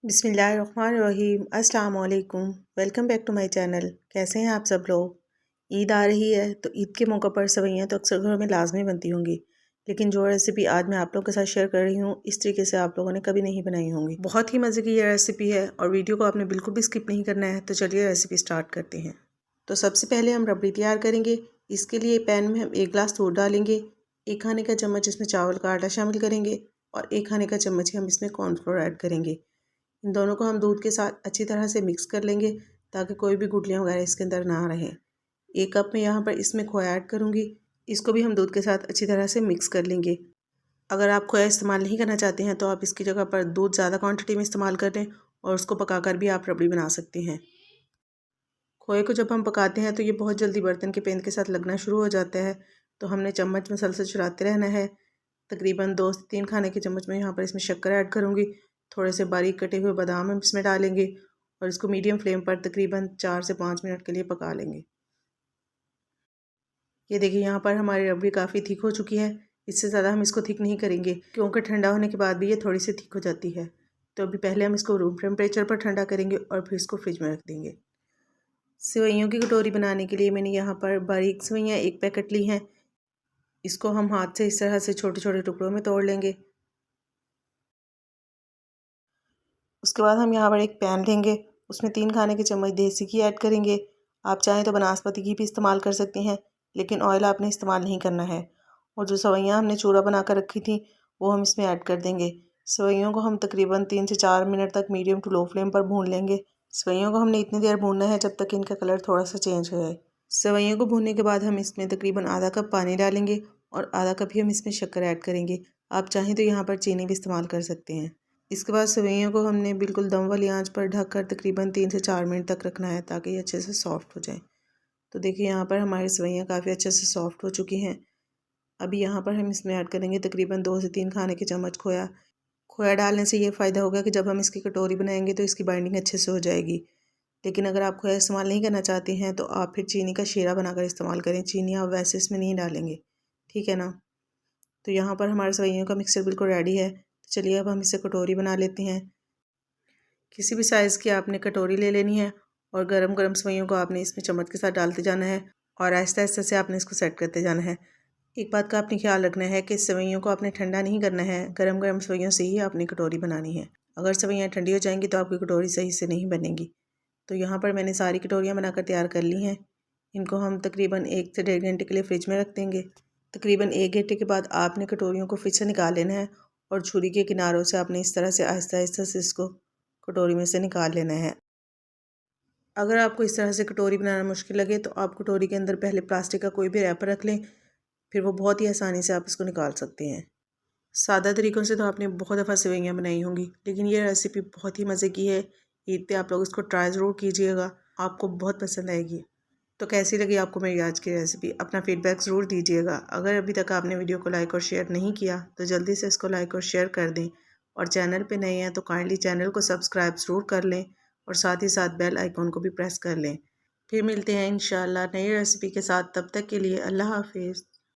बिस्मिल्लाहिर्रहमानिर्रहीम अस्सलाम वालेकुम। Welcome back to my channel. कैसे हैं आप सब लोग। ईद आ रही है तो ईद के मौके पर सेवइयाँ तो अक्सर घरों में लाजमी बनती होंगी, लेकिन जो रेसिपी आज मैं आप लोगों के साथ शेयर कर रही हूँ इस तरीके से आप लोगों ने कभी नहीं बनाई होंगी। बहुत ही मज़े की ये रेसिपी है और वीडियो को आपने बिल्कुल भी स्किप नहीं करना है। तो चलिए रेसिपी स्टार्ट करते हैं। तो सबसे पहले हम रबड़ी तैयार करेंगे। इसके लिए पैन में हम 1 गिलास दूध डालेंगे, 1 खाने का चम्मच इसमें चावल का आटा शामिल करेंगे और 1 खाने का चम्मच हम इसमें कॉर्नफ्लोर ऐड करेंगे। इन दोनों को हम दूध के साथ अच्छी तरह से मिक्स कर लेंगे ताकि कोई भी गुठलियाँ वगैरह इसके अंदर ना रहें। 1 कप में यहाँ पर इसमें खोया ऐड करूँगी। इसको भी हम दूध के साथ अच्छी तरह से मिक्स कर लेंगे। अगर आप खोया इस्तेमाल नहीं करना चाहते हैं तो आप इसकी जगह पर दूध ज़्यादा क्वांटिटी में इस्तेमाल कर लें और उसको पकाकर भी आप रबड़ी बना सकते हैं। खोए को जब हम पकाते हैं तो ये बहुत जल्दी बर्तन के पेंद के साथ लगना शुरू हो जाता है, तो हमने चम्मच मसलसल चलाते रहना है। तकरीबन 2 से 3 खाने के चम्मच में यहाँ पर इसमें शक्कर ऐड करूँगी। थोड़े से बारीक कटे हुए बादाम हम इसमें डालेंगे और इसको मीडियम फ्लेम पर तकरीबन 4 से 5 मिनट के लिए पका लेंगे। ये देखिए यहाँ पर हमारी रबड़ी काफ़ी थिक हो चुकी है। इससे ज़्यादा हम इसको थिक नहीं करेंगे क्योंकि ठंडा होने के बाद भी ये थोड़ी सी थिक हो जाती है। तो अभी पहले हम इसको रूम टेम्परेचर पर ठंडा करेंगे और फिर इसको फ्रिज में रख देंगे। सेवइयों की कटोरी बनाने के लिए मैंने यहाँ पर बारीक सेवइयाँ 1 पैकेट ली हैं। इसको हम हाथ से इस तरह से छोटे छोटे टुकड़ों में तोड़ लेंगे। उसके बाद हम यहाँ पर एक पैन लेंगे, उसमें 3 खाने के चम्मच देसी घी ऐड करेंगे। आप चाहें तो बनास्पति घी भी इस्तेमाल कर सकते हैं, लेकिन ऑयल आपने इस्तेमाल नहीं करना है। और जो सेवइयाँ हमने चूरा बना कर रखी थी वो हम इसमें ऐड कर देंगे। सेवइयों को हम तकरीबन 3 से 4 मिनट तक मीडियम टू लो फ्लेम पर भून लेंगे। सेवइयों को हमने इतनी देर भूनना है जब तक इनका कलर थोड़ा सा चेंज हो जाए। सेवइयों को भूनने के बाद हम इसमें तकरीबन आधा कप पानी डालेंगे और आधा कप ही हम इसमें शक्कर ऐड करेंगे। आप चाहें तो यहाँ पर चीनी भी इस्तेमाल कर सकते हैं। इसके बाद सेवइयों को हमने बिल्कुल दम वाली आंच पर ढककर तकरीबन 3 से 4 मिनट तक रखना है ताकि ये अच्छे से सॉफ्ट हो जाए। तो देखिए यहाँ पर हमारी सेवइयाँ काफ़ी अच्छे से सॉफ्ट हो चुकी हैं। अभी यहाँ पर हम इसमें ऐड करेंगे तकरीबन 2 से 3 खाने के चम्मच खोया। खोया डालने से ये फ़ायदा होगा कि जब हम इसकी कटोरी बनाएंगे तो इसकी बाइंडिंग अच्छे से हो जाएगी। लेकिन अगर आप खोया इस्तेमाल नहीं करना चाहते हैं तो आप फिर चीनी का शीरा बनाकर इस्तेमाल करें। चीनी आप वैसे इसमें नहीं डालेंगे, ठीक है ना। तो यहाँ पर हमारे सेवइयों का मिक्सचर बिल्कुल रेडी है। तो चलिए अब हम इसे कटोरी बना लेते हैं। किसी भी साइज़ की आपने कटोरी ले लेनी है और गरम गरम सेवइयों को आपने इसमें चम्मच के साथ डालते जाना है और आहिस्ता आहिस्ता से आपने इसको सेट करते जाना है। एक बात का आपने ख्याल रखना है कि सेवइयों को आपने ठंडा नहीं करना है, गरम गरम सेवइयों से ही आपने कटोरी बनानी है। अगर सेवइयाँ ठंडी हो जाएंगी तो आपकी कटोरी सही से नहीं बनेगी। तो यहाँ पर मैंने सारी कटोरियाँ बनाकर तैयार कर ली हैं। इनको हम तकरीबन 1 से 1.5 घंटे के लिए फ्रिज में रख देंगे। तकरीबन 1 घंटे के बाद आपने कटोरियों को फिर से निकाल लेना है और छुरी के किनारों से आपने इस तरह से आहिस्ता आहिस्ता से इसको कटोरी में से निकाल लेना है। अगर आपको इस तरह से कटोरी बनाना मुश्किल लगे तो आप कटोरी के अंदर पहले प्लास्टिक का कोई भी रैपर रख लें, फिर वो बहुत ही आसानी से आप इसको निकाल सकते हैं। सादा तरीक़ों से तो आपने बहुत दफ़ा सेवइयाँ बनाई होंगी, लेकिन ये रेसिपी बहुत ही मज़े की है। ईद पे आप लोग इसको ट्राई ज़रूर कीजिएगा, आपको बहुत पसंद आएगी। तो कैसी लगी आपको मेरी आज की रेसिपी, अपना फ़ीडबैक ज़रूर दीजिएगा। अगर अभी तक आपने वीडियो को लाइक और शेयर नहीं किया तो जल्दी से इसको लाइक और शेयर कर दें और चैनल पे नए हैं तो काइंडली चैनल को सब्सक्राइब ज़रूर कर लें और साथ ही साथ बेल आइकॉन को भी प्रेस कर लें। फिर मिलते हैं इंशाल्लाह नई रेसिपी के साथ, तब तक के लिए अल्लाह हाफिज़।